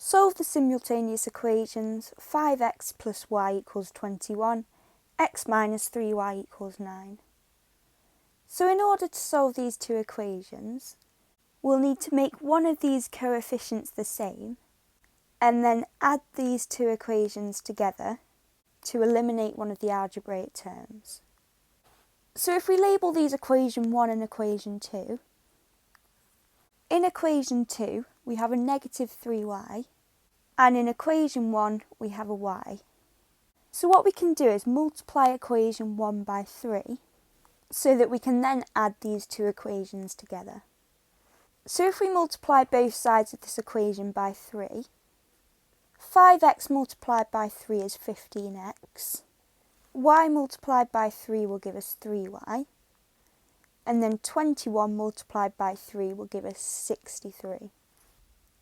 Solve the simultaneous equations 5x plus y equals 21, x minus 3y equals 9. So in order to solve these two equations, we'll need to make one of these coefficients the same, and then add these two equations together to eliminate one of the algebraic terms. So if we label these equation 1 and equation 2, in equation 2 we have a negative 3y, and in equation 1 we have a y. So what we can do is multiply equation 1 by 3, so that we can then add these two equations together. So if we multiply both sides of this equation by 3, 5x multiplied by 3 is 15x, y multiplied by 3 will give us 3y, and then 21 multiplied by 3 will give us 63.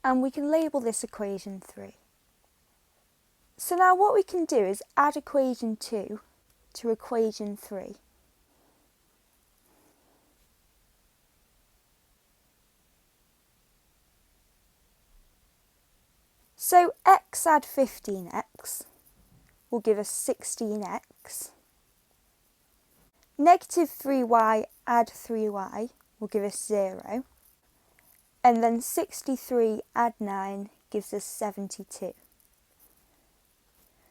And we can label this equation 3. So now what we can do is add equation 2 to equation 3. So x add 15x will give us 16x. Negative 3y add 3y will give us 0. And then 63 add 9 gives us 72.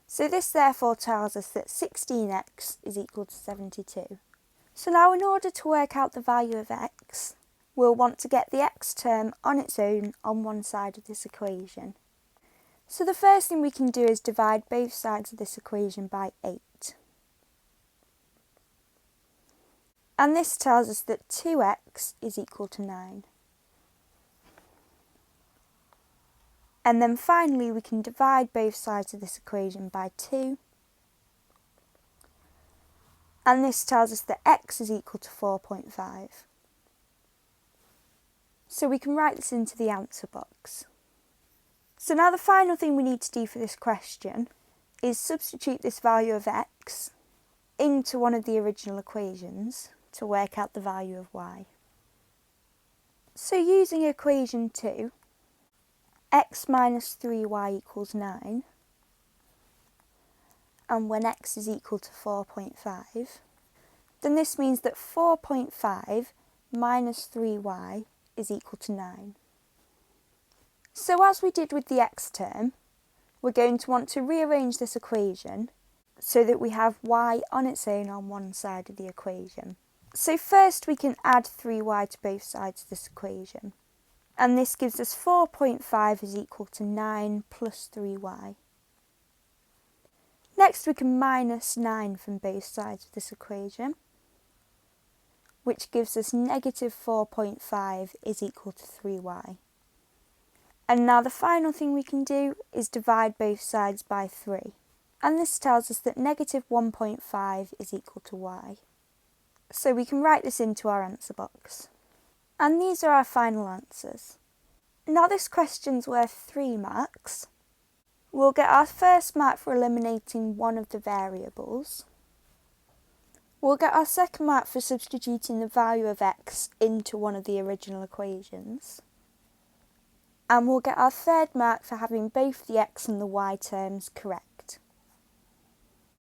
So this therefore tells us that 16x is equal to 72. So now in order to work out the value of x, we'll want to get the x term on its own on one side of this equation. So the first thing we can do is divide both sides of this equation by 8. And this tells us that 2x is equal to 9. And then finally we can divide both sides of this equation by 2. And this tells us that x is equal to 4.5. So we can write this into the answer box. So now the final thing we need to do for this question is substitute this value of x into one of the original equations to work out the value of y. So using equation 2, x minus 3y equals 9, and when x is equal to 4.5, then this means that 4.5 minus 3y is equal to 9. So as we did with the x term, we're going to want to rearrange this equation so that we have y on its own on one side of the equation. So first we can add 3y to both sides of this equation. And this gives us 4.5 is equal to 9 plus 3y. Next we can minus 9 from both sides of this equation, which gives us negative 4.5 is equal to 3y. And now the final thing we can do is divide both sides by 3. And this tells us that negative 1.5 is equal to y. So we can write this into our answer box. And these are our final answers. Now this question's worth 3 marks. We'll get our first mark for eliminating one of the variables. We'll get our second mark for substituting the value of x into one of the original equations. And we'll get our third mark for having both the x and the y terms correct.